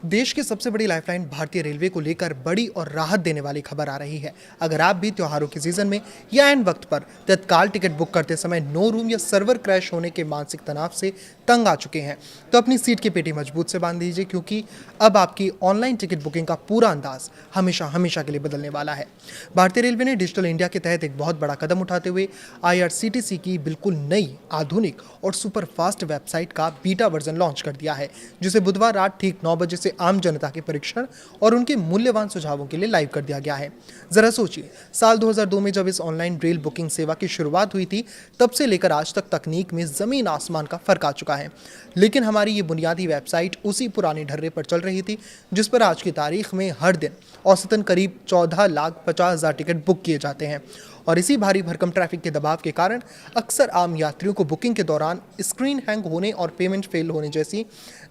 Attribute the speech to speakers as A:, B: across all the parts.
A: देश की सबसे बड़ी लाइफलाइन भारतीय रेलवे को लेकर बड़ी और राहत देने वाली खबर आ रही है। अगर आप भी त्योहारों के सीजन में या एन वक्त पर तत्काल टिकट बुक करते समय नो रूम या सर्वर क्रैश होने के मानसिक तनाव से तंग आ चुके हैं, तो अपनी सीट की पेटी मजबूत से बांध दीजिए, क्योंकि अब आपकी ऑनलाइन टिकट बुकिंग का पूरा अंदाज हमेशा हमेशा के लिए बदलने वाला है। भारतीय रेलवे ने डिजिटल इंडिया के तहत एक बहुत बड़ा कदम उठाते हुए IRCTC की बिल्कुल नई, आधुनिक और सुपर फास्ट वेबसाइट का बीटा वर्जन लॉन्च कर दिया है, जिसे बुधवार रात ठीक 9 बजे से आम जनता के परीक्षण और उनके मूल्यवान सुझावों के लिए लाइव कर दिया गया है। जरा सोचिए, साल 2002 में जब इस ऑनलाइन रेल बुकिंग सेवा की शुरुआत हुई थी, तब से लेकर आज तक तकनीक में जमीन आसमान का फर्क आ चुका है। लेकिन हमारी ये बुनियादी वेबसाइट उसी पुराने ढर्रे पर चल रही थी, जिस पर आज की तारीख में हर दिन औसतन करीब 14,50,000 टिकट बुक किए जाते हैं। और इसी भारी भरकम ट्रैफिक के दबाव के कारण अक्सर आम यात्रियों को बुकिंग के दौरान स्क्रीन हैंग होने और पेमेंट फेल होने जैसी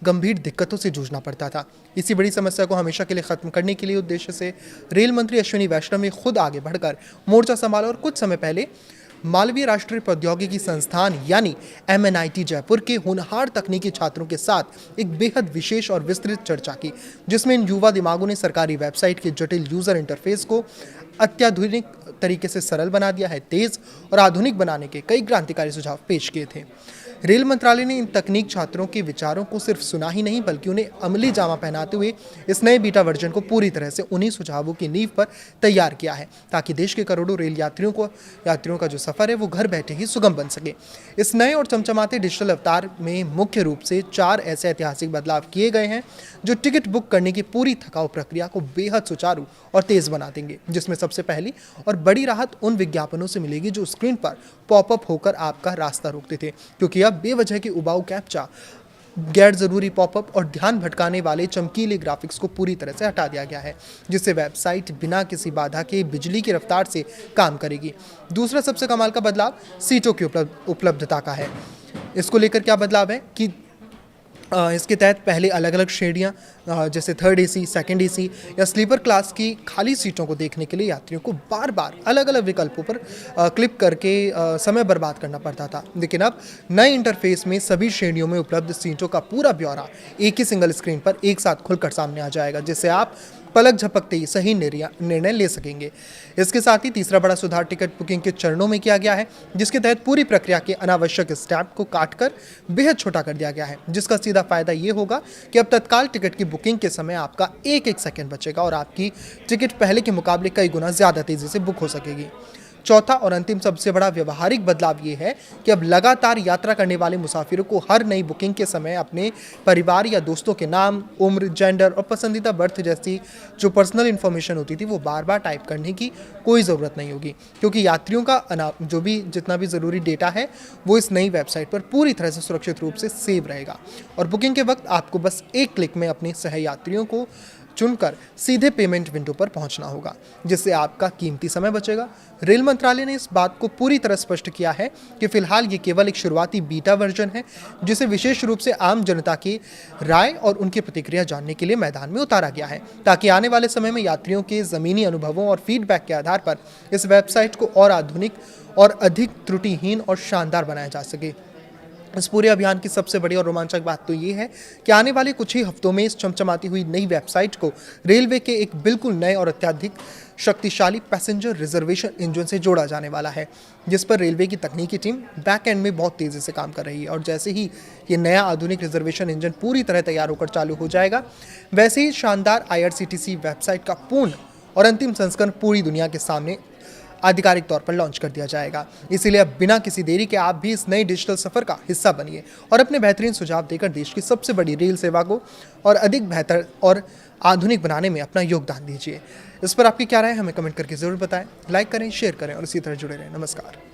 A: गंभीर दिक्कतों से जूझना पड़ता था। इसी बड़ी समस्या को हमेशा के लिए खत्म करने के लिए उद्देश्य से रेल मंत्री अश्विनी वैष्णव ने खुद आगे बढ़कर मोर्चा संभाला और कुछ समय पहले मालवीय राष्ट्रीय प्रौद्योगिकी संस्थान यानी MNIT जयपुर के होनहार तकनीकी छात्रों के साथ एक बेहद विशेष और विस्तृत चर्चा की, जिसमें इन युवा दिमागों ने सरकारी वेबसाइट के जटिल यूजर इंटरफेस को अत्याधुनिक तरीके से सरल बना दिया है, तेज और आधुनिक बनाने के कई क्रांतिकारी सुझाव पेश किए थे। रेल मंत्रालय ने इन तकनीक छात्रों के विचारों को सिर्फ सुना ही नहीं, बल्कि उन्हें अमली जामा पहनाते हुए इस नए बीटा वर्जन को पूरी तरह से उन्हीं सुझावों की नींव पर तैयार किया है, ताकि देश के करोड़ों रेल यात्रियों का जो सफर है वो घर बैठे ही सुगम बन सके। इस नए और चमचमाते डिजिटल अवतार में मुख्य रूप से 4 ऐसे ऐतिहासिक बदलाव किए गए हैं, जो टिकट बुक करने की पूरी थकाऊ प्रक्रिया को बेहद सुचारू और तेज बना देंगे। जिसमें सबसे पहली और बड़ी राहत उन विज्ञापनों से मिलेगी जो स्क्रीन पर पॉपअप होकर आपका रास्ता रोकते थे, क्योंकि अब बेवजह के उबाऊ कैप्चा, गैर जरूरी पॉपअप और ध्यान भटकाने वाले चमकीले ग्राफिक्स को पूरी तरह से हटा दिया गया है, जिससे वेबसाइट बिना किसी बाधा के बिजली की रफ्तार से काम करेगी। दूसरा सबसे कमाल का बदलाव सीटों की उपलब्धता का है। इसको लेकर क्या बदलाव है कि इसके तहत पहले अलग अलग श्रेणियाँ जैसे थर्ड AC, सेकंड AC या स्लीपर क्लास की खाली सीटों को देखने के लिए यात्रियों को बार बार अलग अलग विकल्पों पर क्लिक करके समय बर्बाद करना पड़ता था। लेकिन अब नए इंटरफेस में सभी श्रेणियों में उपलब्ध सीटों का पूरा ब्यौरा एक ही सिंगल स्क्रीन पर एक साथ खुलकर सामने आ जाएगा, जिससे आप पलक झपकते ही सही निर्णय ले सकेंगे। इसके साथ ही तीसरा बड़ा सुधार टिकट बुकिंग के चरणों में किया गया है, जिसके तहत पूरी प्रक्रिया के अनावश्यक स्टेप को काटकर बेहद छोटा कर दिया गया है, जिसका सीधा फायदा ये होगा कि अब तत्काल टिकट की बुकिंग के समय आपका एक सेकंड बचेगा और आपकी टिकट पहले के मुकाबले कई गुना ज़्यादा तेज़ी से बुक हो सकेगी। चौथा और अंतिम सबसे बड़ा व्यवहारिक बदलाव ये है कि अब लगातार यात्रा करने वाले मुसाफिरों को हर नई बुकिंग के समय अपने परिवार या दोस्तों के नाम, उम्र, जेंडर और पसंदीदा बर्थ जैसी जो पर्सनल इन्फॉर्मेशन होती थी वो बार बार टाइप करने की कोई ज़रूरत नहीं होगी, क्योंकि यात्रियों का जितना भी ज़रूरी डेटा है वो इस नई वेबसाइट पर पूरी तरह से सुरक्षित रूप से सेव रहेगा। और बुकिंग के वक्त आपको बस एक क्लिक में अपने सहयात्रियों को चुनकर सीधे पेमेंट विंडो पर पहुंचना होगा, जिससे आपका कीमती समय बचेगा। रेल मंत्रालय ने इस बात को पूरी तरह स्पष्ट किया है कि फिलहाल ये केवल एक शुरुआती बीटा वर्जन है, जिसे विशेष रूप से आम जनता की राय और उनकी प्रतिक्रिया जानने के लिए मैदान में उतारा गया है, ताकि आने वाले समय में यात्रियों के ज़मीनी अनुभवों और फीडबैक के आधार पर इस वेबसाइट को और आधुनिक और अधिक त्रुटिहीन और शानदार बनाया जा सके। इस पूरे अभियान की सबसे बड़ी और रोमांचक बात तो ये है कि आने वाले कुछ ही हफ्तों में इस चमचमाती हुई नई वेबसाइट को रेलवे के एक बिल्कुल नए और अत्यधिक शक्तिशाली पैसेंजर रिजर्वेशन इंजन से जोड़ा जाने वाला है, जिस पर रेलवे की तकनीकी टीम बैक एंड में बहुत तेज़ी से काम कर रही है। और जैसे ही ये नया आधुनिक रिजर्वेशन इंजन पूरी तरह तैयार होकर चालू हो जाएगा, वैसे ही शानदार IRCTC वेबसाइट का पूर्ण और अंतिम संस्करण पूरी दुनिया के सामने आधिकारिक तौर पर लॉन्च कर दिया जाएगा। इसीलिए अब बिना किसी देरी के आप भी इस नए डिजिटल सफर का हिस्सा बनिए और अपने बेहतरीन सुझाव देकर देश की सबसे बड़ी रेल सेवा को और अधिक बेहतर और आधुनिक बनाने में अपना योगदान दीजिए। इस पर आपकी क्या राय है, हमें कमेंट करके जरूर बताएं। लाइक करें, शेयर करें और इसी तरह जुड़े रहें। नमस्कार।